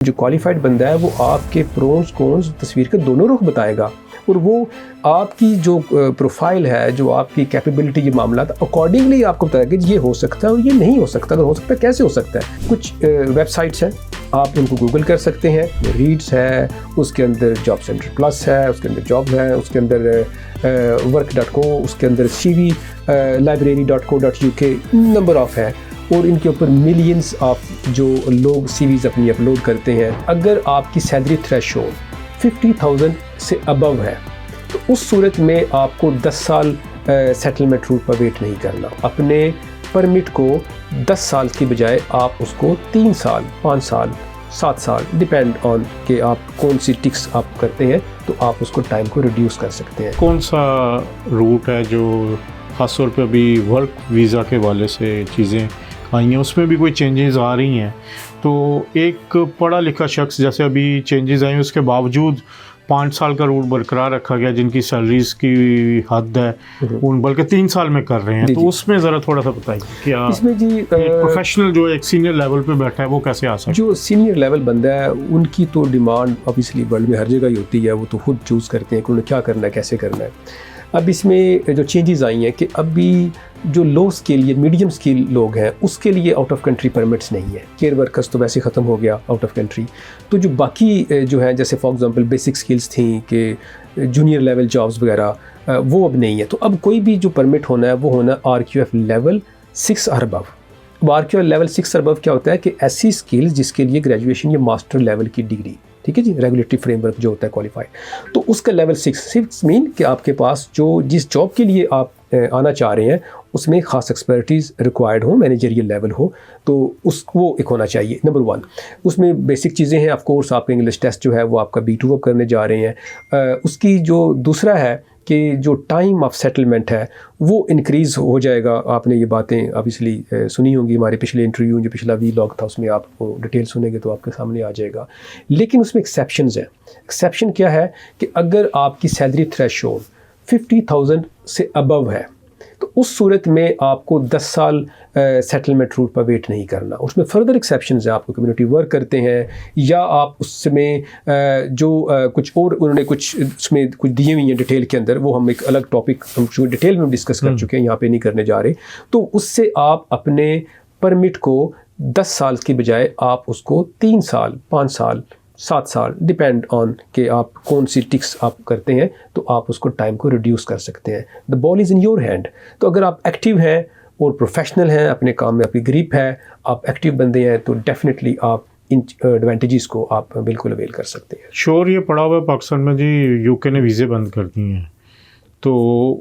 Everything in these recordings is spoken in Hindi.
जो क्वालिफाइड बंदा है वो आपके प्रोस कॉन्स तस्वीर के दोनों रुख बताएगा और वो आपकी जो प्रोफाइल है, जो आपकी कैपेबिलिटी, ये मामला अकॉर्डिंगली आपको बताएगा कि ये हो सकता है और ये नहीं हो सकता। अगर हो सकता है कैसे हो सकता है। कुछ वेबसाइट्स हैं, आप उनको गूगल कर सकते हैं। रीड्स है, उसके अंदर जॉब सेंटर प्लस है, उसके अंदर जॉब है, उसके अंदर work.co, उसके अंदर CV library.co.uk नंबर ऑफ है और इनके ऊपर मिलियंस ऑफ जो लोग CVs अपनी अपलोड करते हैं। अगर आपकी सैलरी थ्रेशोल्ड 50,000 से अबव है तो उस सूरत में आपको 10 साल सेटलमेंट रूट पर वेट नहीं करना। अपने परमिट को 10 साल की बजाय आप उसको 3 साल, 5 साल, 7 साल, डिपेंड ऑन कि आप कौन सी टिक्स आप करते हैं, तो आप उसको टाइम को रिड्यूस कर सकते हैं। कौन सा रूट है जो ख़ास तौर पे अभी वर्क वीज़ा के वाले से चीज़ें आई हैं, उसमें भी कोई चेंजेस आ रही हैं? तो एक पढ़ा लिखा शख्स, जैसे अभी चेंजेस आए उसके बावजूद 5 साल का रूट बरकरार रखा गया, जिनकी सैलरीज की हद है उन बल्कि 3 साल में कर रहे हैं, तो उसमें ज़रा थोड़ा सा बताइए क्या इसमें जी प्रोफेशनल जो एक सीनियर लेवल पे बैठा है वो कैसे आ सकता है? जो सीनियर लेवल बंदा है उनकी तो डिमांड ऑब्वियसली वर्ल्ड में हर जगह ही होती है, वो तो खुद चूज़ करते हैं कि उन्हें क्या करना है, कैसे करना है। अब इसमें जो चेंजेस आई हैं कि अभी जो लो स्किल या मीडियम स्किल लोग हैं उसके लिए आउट ऑफ कंट्री परमिट्स नहीं है। केयर वर्कर्स तो वैसे ख़त्म हो गया आउट ऑफ कंट्री। तो जो बाकी जो है, जैसे फॉर एग्जांपल बेसिक स्किल्स थी कि जूनियर लेवल जॉब्स वगैरह, वो अब नहीं है। तो अब कोई भी जो परमिट होना है वो होना RQF लेवल 6 और अबव। अब RQF लेवल 6 और अबव क्या होता है कि ऐसी स्किल्स जिसके लिए ग्रेजुएशन या मास्टर लेवल की डिग्री, ठीक है जी, रेगुलेटरी फ्रेमवर्क जो होता है क्वालिफाइड, तो उसका लेवल 6 मीन कि आपके पास जो जिस जॉब के लिए आप आना चाह रहे हैं उसमें ख़ास एक्सपर्टीज़ रिक्वायर्ड हो, मैनेजरियल लेवल हो, तो वो एक होना चाहिए नंबर 1। उसमें बेसिक चीज़ें हैं, ऑफ कोर्स आपका इंग्लिश टेस्ट जो है वो आपका B2 अब करने जा रहे हैं। उसकी जो दूसरा है कि जो टाइम ऑफ सेटलमेंट है वो इंक्रीज़ हो जाएगा। आपने ये बातें ऑब्वियसली सुनी होंगी, हमारे पिछले इंटरव्यू जो पिछला व्लॉग था उसमें आप डिटेल सुनेंगे तो आपके सामने आ जाएगा। लेकिन उसमें एक्सेप्शंस हैं। एक्सेप्शन क्या है कि अगर आपकी सैलरी थ्रेशोल्ड 50,000 से अबव है तो उस सूरत में आपको 10 साल सेटलमेंट रूट पर वेट नहीं करना। उसमें फर्दर एक्सेप्शंस हैं, आपको कम्युनिटी वर्क करते हैं या आप उसमें जो कुछ और उन्होंने कुछ उसमें कुछ दिए हुई हैं डिटेल के अंदर, वो हम एक अलग टॉपिक हम डिटेल में डिस्कस कर चुके हैं, यहाँ पे नहीं करने जा रहे। तो उससे आप अपने परमिट को 10 साल की बजाय आप उसको 3 साल, 5 साल, 7 साल, डिपेंड ऑन कि आप कौन सी टिक्स आप करते हैं, तो आप उसको टाइम को रिड्यूस कर सकते हैं। The ball is in your hand. तो अगर आप एक्टिव हैं और प्रोफेशनल हैं, अपने काम में आपकी ग्रिप है, आप एक्टिव बंदे हैं, तो डेफिनेटली आप इन एडवांटेजेस को आप बिल्कुल अवेल कर सकते हैं। श्योर, ये पड़ा हुआ है पाकिस्तान में जी, UK ने वीज़े बंद कर दिए हैं, तो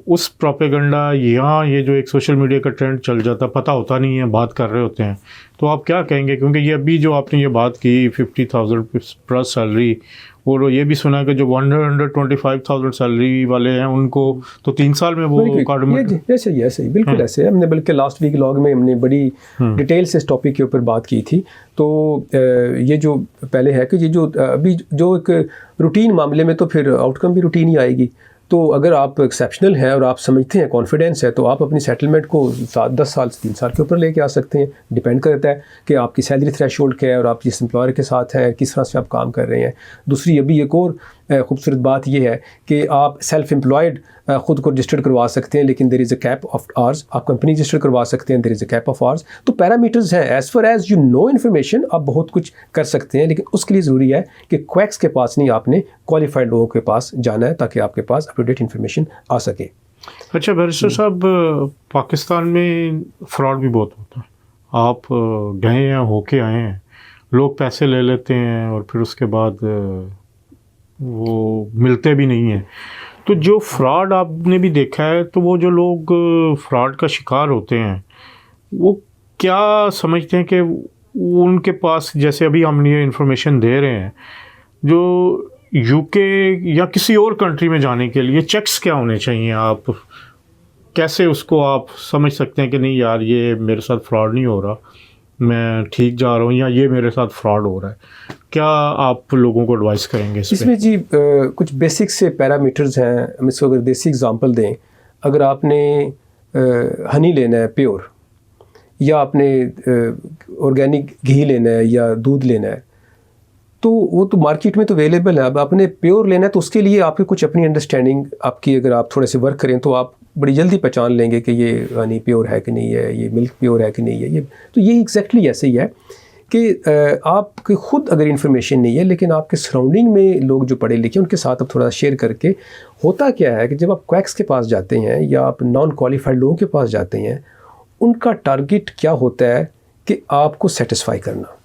उस प्रोपेगेंडा यहाँ ये जो एक सोशल मीडिया का ट्रेंड चल जाता, पता होता नहीं है, बात कर रहे होते हैं, तो आप क्या कहेंगे? क्योंकि ये अभी जो आपने ये बात की 50,000 प्लस सैलरी, और ये भी सुना कि जो 125,000 सैलरी वाले हैं उनको तो 3 साल में वो कार्ड ऐसे ही बिल्कुल ऐसे। हमने बल्कि लास्ट वीक लॉग में हमने बड़ी डिटेल से इस टॉपिक के ऊपर बात की थी। तो ये जो पहले है कि ये जो अभी जो एक रूटीन मामले में, तो फिर आउटकम भी रूटीन ही आएगी। तो अगर आप एक्सेप्शनल हैं और आप समझते हैं, कॉन्फिडेंस है, तो आप अपनी सेटलमेंट को 10 साल से 3 साल के ऊपर लेके आ सकते हैं। डिपेंड करता है कि आपकी सैलरी थ्रेशोल्ड क्या है और आप जिस एम्प्लॉयर के साथ हैं किस तरह से आप काम कर रहे हैं। दूसरी अभी एक और खूबसूरत बात यह है कि आप सेल्फ एम्प्लॉयड ख़ुद को रजिस्टर्ड करवा सकते हैं, लेकिन there is a cap of hours. आप कंपनी रजिस्टर करवा सकते हैं, there is a cap of hours. तो पैरामीटर्स हैं, as far as you know information आप बहुत कुछ कर सकते हैं, लेकिन उसके लिए ज़रूरी है कि क्वैक्स के पास नहीं, आपने क्वालिफाइड लोगों के पास जाना है ताकि आपके पास अप टू डेट इन्फॉर्मेशन आ सके। अच्छा बैरिस्टर साहब, पाकिस्तान में फ्रॉड भी बहुत होता है। आप गए हैं, होके आए हैं, लोग पैसे ले लेते हैं और फिर उसके बाद वो मिलते भी नहीं हैं। तो जो फ्रॉड आपने भी देखा है, तो वो जो लोग फ्रॉड का शिकार होते हैं वो क्या समझते हैं कि उनके पास, जैसे अभी हम ये इन्फॉर्मेशन दे रहे हैं, जो UK या किसी और कंट्री में जाने के लिए चेक्स क्या होने चाहिए? आप कैसे उसको आप समझ सकते हैं कि नहीं यार ये मेरे साथ फ्रॉड नहीं हो रहा, मैं ठीक जा रहा हूँ, या ये मेरे साथ फ्रॉड हो रहा है? क्या आप लोगों को एडवाइस करेंगे इसमें जी? कुछ बेसिक से पैरामीटर्स हैं। हम इसको अगर देसी एग्जांपल दें, अगर आपने हनी लेना है प्योर, या आपने ऑर्गेनिक घी लेना है या दूध लेना है, तो वो तो मार्केट में तो अवेलेबल है। अब आपने प्योर लेना है तो उसके लिए आपकी कुछ अपनी अंडरस्टैंडिंग आपकी, अगर आप थोड़े से वर्क करें तो आप बड़ी जल्दी पहचान लेंगे कि ये हनी प्योर है कि नहीं है, ये मिल्क प्योर है कि नहीं है। ये तो ये एग्जैक्टली ऐसे ही है कि आपके ख़ुद अगर इन्फॉर्मेशन नहीं है, लेकिन आपके सराउंडिंग में लोग जो पढ़े लिखे उनके साथ आप थोड़ा शेयर करके, होता क्या है कि जब आप क्वैक्स के पास जाते हैं या आप नॉन क्वालिफाइड लोगों के पास जाते हैं, उनका टारगेट क्या होता है कि आपको सेटिस्फाई करना,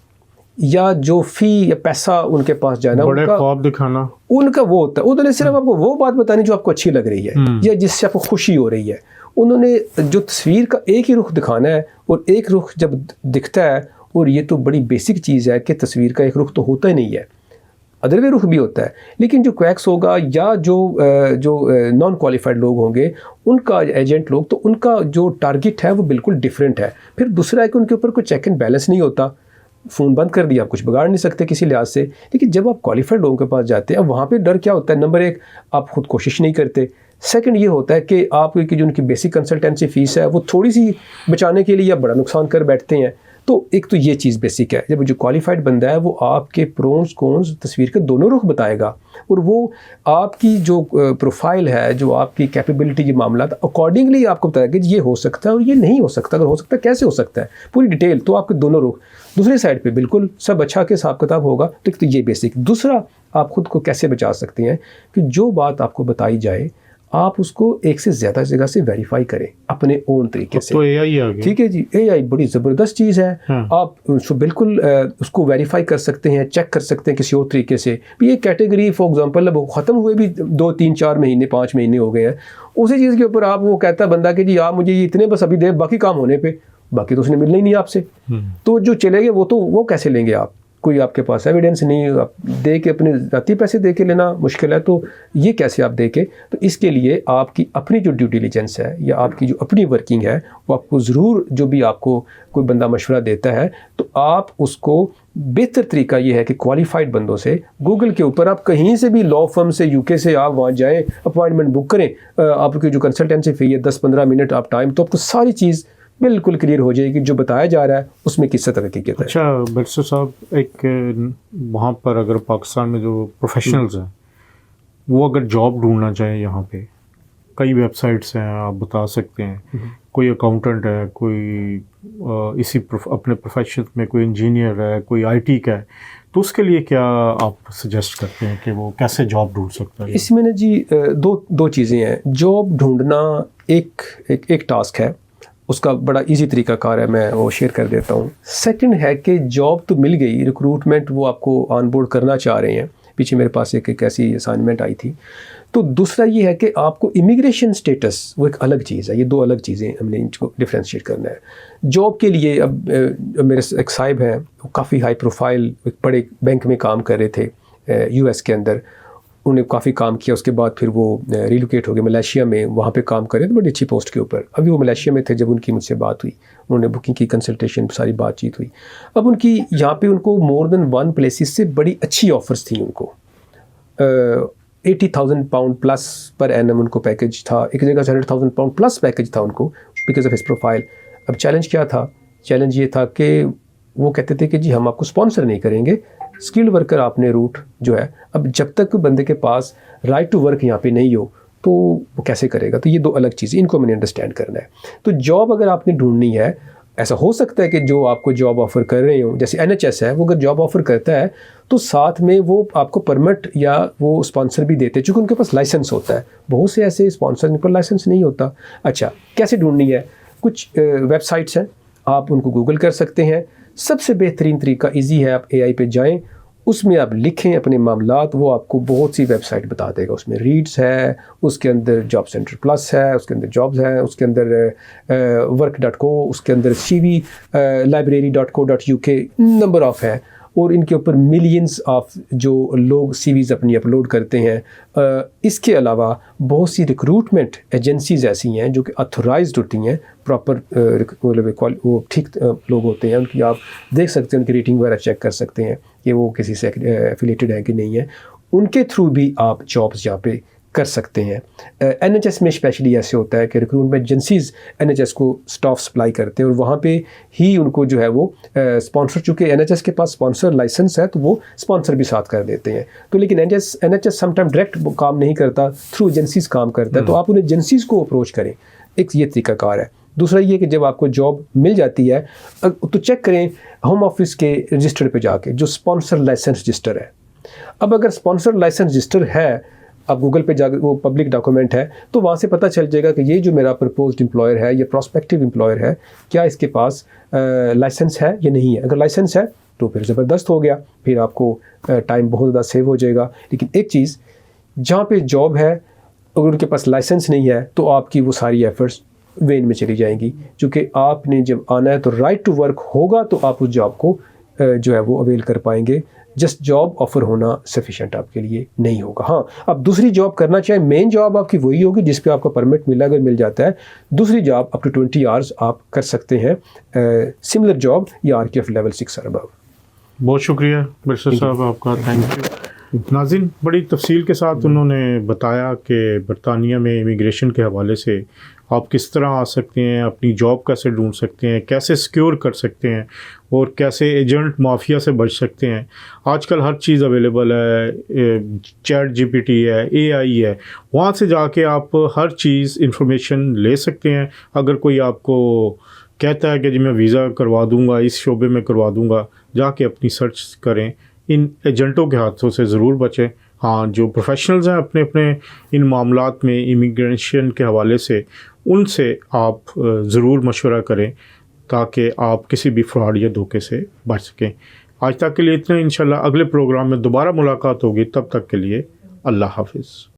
या जो फ़ी या पैसा उनके पास जाना, बड़े ख्वाब दिखाना, उनका वो होता है। उन्होंने सिर्फ आपको वो बात बतानी जो आपको अच्छी लग रही है या जिससे आपको खुशी हो रही है। उन्होंने जो तस्वीर का एक ही रुख दिखाना है, और एक रुख जब दिखता है, और ये तो बड़ी बेसिक चीज़ है कि तस्वीर का एक रुख तो होता ही नहीं है, अदरवे रुख भी होता है। लेकिन जो क्वैक्स होगा या जो नॉन क्वालिफाइड लोग होंगे, उनका एजेंट लोग, तो उनका जो टारगेट है वो बिल्कुल डिफरेंट है। फिर दूसरा है कि उनके ऊपर कोई चेक एंड बैलेंस नहीं होता। फ़ोन बंद कर दिया, आप कुछ बिगाड़ नहीं सकते किसी लिहाज से। लेकिन जब आप क्वालिफाइड लोगों के पास जाते हैं, अब वहाँ पे डर क्या होता है? नंबर एक, आप खुद कोशिश नहीं करते। सेकंड ये होता है कि आपकी जो उनकी बेसिक कंसल्टेंसी फ़ीस है वो थोड़ी सी बचाने के लिए आप बड़ा नुकसान कर बैठते हैं। तो एक तो ये चीज़ बेसिक है। जब जो क्वालिफाइड बंदा है वो आपके प्रोन्स कॉन्स तस्वीर के दोनों रुख बताएगा, और वो आपकी जो प्रोफाइल है, जो आपकी कैपेबिलिटी, ये मामला अकॉर्डिंगली आपको बताएगा कि ये हो सकता है और ये नहीं हो सकता। अगर हो सकता है कैसे हो सकता है, पूरी डिटेल। तो आपके दोनों रुख दूसरी साइड पे बिल्कुल सब अच्छा के हिसाब किताब होगा। तो एक तो ये बेसिक। दूसरा, आप खुद को कैसे बचा सकते हैं कि जो बात आपको बताई जाए आप उसको एक से ज़्यादा जगह से वेरीफाई करें अपने ओन तरीके से। तो एआई आ गया। ठीक है जी, एआई बड़ी ज़बरदस्त चीज़ है। आप उसको बिल्कुल उसको वेरीफाई कर सकते हैं, चेक कर सकते हैं किसी और तरीके से। ये कैटेगरी फॉर एग्जांपल अब ख़त्म हुए भी 2, 3, 4 महीने 5 महीने हो गए हैं। उसी चीज़ के ऊपर आप वो कहता है बंदा कि जी आप मुझे ये इतने बस अभी दे, बाकी काम होने पे, बाकी तो उसने मिलना ही नहीं आपसे। तो जो चले गए वो कैसे लेंगे आप? कोई आपके पास एविडेंस नहीं, आप दे के अपने जाती पैसे दे के लेना मुश्किल है, तो ये कैसे आप दे के? तो इसके लिए आपकी अपनी जो ड्यू डिलिजेंस है या आपकी जो अपनी वर्किंग है, वो आपको ज़रूर, जो भी आपको कोई बंदा मशवरा देता है, तो आप उसको बेहतर तरीका ये है कि क्वालिफाइड बंदों से, गूगल के ऊपर आप कहीं से भी लॉ फर्म से, यूके से आप वहाँ जाएँ, अपॉइंटमेंट बुक करें, आपकी जो कंसल्टेंसी फ़ी है 10-15 मिनट आप टाइम, तो आपको सारी चीज़ बिल्कुल क्लियर हो जाएगी जो बताया जा रहा है उसमें किस तरह की हकीकत है। अच्छा बैरिस्टर साहब, एक वहाँ पर अगर पाकिस्तान में जो प्रोफेशनल्स हैं वो अगर जॉब ढूंढना चाहें, यहाँ पे कई वेबसाइट्स हैं, आप बता सकते हैं। कोई अकाउंटेंट है, कोई इसी अपने प्रोफेशन में कोई इंजीनियर है, कोई आईटी का है, तो उसके लिए क्या आप सजेस्ट करते हैं कि वो कैसे जॉब ढूंढ सकता है? इसमें ना जी दो चीज़ें हैं। जॉब ढूंढना एक टास्क है, उसका बड़ा इजी तरीका कार है, मैं वो शेयर कर देता हूँ। सेकंड है कि जॉब तो मिल गई, रिक्रूटमेंट वो आपको ऑनबोर्ड करना चाह रहे हैं। पीछे मेरे पास एक ऐसी असाइनमेंट आई थी। तो दूसरा ये है कि आपको इमिग्रेशन स्टेटस, वो एक अलग चीज़ है। ये दो अलग चीज़ें हमने इनको डिफ्रेंशिएट करना है। जॉब के लिए अब मेरे एक साहिब हैं, वो काफ़ी हाई प्रोफाइल एक बड़े बैंक में काम कर रहे थे यूएस के अंदर। उन्हें काफ़ी काम किया, उसके बाद फिर वो रिलोकेट हो गए मलेशिया में, वहाँ पे काम कर रहे थे बड़ी अच्छी पोस्ट के ऊपर। अभी वो मलेशिया में थे जब उनकी मुझसे बात हुई, उन्होंने बुकिंग की, कंसल्टेशन, सारी बातचीत हुई। अब उनकी यहाँ पे उनको मोर देन 1 प्लेसेस से बड़ी अच्छी ऑफ़र्स थी उनको। 80,000 पाउंड प्लस पर एनम उनको पैकेज था, एक जगह 100,000 पाउंड प्लस पैकेज था उनको बिकॉज ऑफ हिज प्रोफाइल। अब चैलेंज क्या था? चैलेंज ये था कि वो कहते थे कि जी हम आपको स्पॉन्सर नहीं करेंगे, स्किल्ड वर्कर आपने रूट जो है। अब जब तक बंदे के पास राइट टू वर्क यहाँ पे नहीं हो तो वो कैसे करेगा? तो ये दो अलग चीज़ें, इनको मैंने अंडरस्टैंड करना है। तो जॉब अगर आपने ढूंढनी है, ऐसा हो सकता है कि जो आपको जॉब ऑफ़र कर रहे हो, जैसे NHS है, वो अगर जॉब ऑफ़र करता है तो साथ में वो आपको परमिट या वो स्पॉन्सर भी देते हैं, चूँकि उनके पास लाइसेंस होता है। बहुत से ऐसे स्पॉन्सर जिन पर लाइसेंस नहीं होता। अच्छा, कैसे ढूंढनी है? कुछ वेबसाइट्स हैं, आप उनको गूगल कर सकते हैं। सबसे बेहतरीन तरीका ईजी है, आप AI पे जाएं, उसमें आप लिखें अपने मामलात, वो आपको बहुत सी वेबसाइट बता देगा। उसमें रीड्स है, उसके अंदर जॉब सेंटर प्लस है, उसके अंदर जॉब्स हैं, उसके अंदर work.co, उसके अंदर CV library.co.uk, नंबर ऑफ़ है। और इनके ऊपर मिलियंस ऑफ जो लोग CVs अपनी अपलोड करते हैं। इसके अलावा बहुत सी रिक्रूटमेंट एजेंसीज़ ऐसी हैं जो कि ऑथराइज्ड होती हैं, प्रॉपर वो ठीक लोग होते हैं, उनकी आप देख सकते हैं, उनकी रेटिंग वगैरह चेक कर सकते हैं कि वो किसी से एफिलेटेड है कि नहीं है। उनके थ्रू भी आप जॉब्स यहाँ पे कर सकते हैं। NHS में स्पेशली ऐसे होता है कि रिक्रूटमेंट एजेंसीज़ NHS को स्टाफ सप्लाई करते हैं और वहाँ पे ही उनको जो है वो स्पॉन्सर, चूँकि NHS के पास स्पॉन्सर लाइसेंस है तो वो स्पॉन्सर भी साथ कर देते हैं। तो लेकिन NHS समटाइम डायरेक्ट काम नहीं करता, थ्रू एजेंसीज़ काम करता है, तो आप उन एजेंसीज़ को अप्रोच करें, एक ये तरीकाकार है। दूसरा ये कि जब आपको जॉब मिल जाती है तो चेक करें होम ऑफिस के रजिस्टर पे जाके जो स्पॉन्सर लाइसेंस रजिस्टर है। अब अगर स्पॉन्सर लाइसेंस रजिस्टर है, आप गूगल पे जाकर, वो पब्लिक डॉक्यूमेंट है, तो वहाँ से पता चल जाएगा कि ये जो मेरा प्रपोज्ड एम्प्लॉयर है या प्रॉस्पेक्टिव एम्प्लॉयर है, क्या इसके पास लाइसेंस है या नहीं है। अगर लाइसेंस है तो फिर ज़बरदस्त हो गया, फिर आपको टाइम बहुत ज़्यादा सेव हो जाएगा। लेकिन एक चीज़, जहाँ पे जॉब है अगर उनके पास लाइसेंस नहीं है तो आपकी वो सारी एफर्ट्स वेन में चली जाएंगी, क्योंकि आपने जब आना है तो राइट टू वर्क होगा तो आप उस जॉब को जो है वो अवेल कर पाएंगे। जस्ट जॉब ऑफर होना सफिशेंट आपके लिए नहीं होगा। हाँ, आप दूसरी जॉब करना चाहें, मेन जॉब आपकी वही होगी जिस पे आपका परमिट मिला, अगर मिल जाता है। दूसरी जॉब अप टू 20 आवर्स आप कर सकते हैं, सिमिलर जॉब या RQF लेवल 6 और अबव। बहुत शुक्रिया बैरिस्टर साहब आपका, थैंक यू। नाज़रीन, बड़ी तफसील के साथ उन्होंने बताया कि बरतानिया में इमिग्रेशन के हवाले से आप किस तरह आ सकते हैं, अपनी जॉब कैसे ढूंढ सकते हैं, कैसे सिक्योर कर सकते हैं और कैसे एजेंट माफिया से बच सकते हैं। आजकल हर चीज़ अवेलेबल है, चैट GPT है, AI है, वहाँ से जाके आप हर चीज़ इंफॉर्मेशन ले सकते हैं। अगर कोई आपको कहता है कि जी मैं वीज़ा करवा दूँगा, इस शोबे में करवा दूँगा, जाके अपनी सर्च करें। इन एजेंटों के हाथों से ज़रूर बचें। हाँ, जो प्रोफेशनल्स हैं अपने अपने इन मामलात में इमिग्रेशन के हवाले से, उनसे आप ज़रूर मशवरा करें ताकि आप किसी भी फ्रॉड या धोखे से बच सकें। आज तक के लिए इतना। इंशाल्लाह अगले प्रोग्राम में दोबारा मुलाकात होगी, तब तक के लिए अल्लाह हाफ़िज़।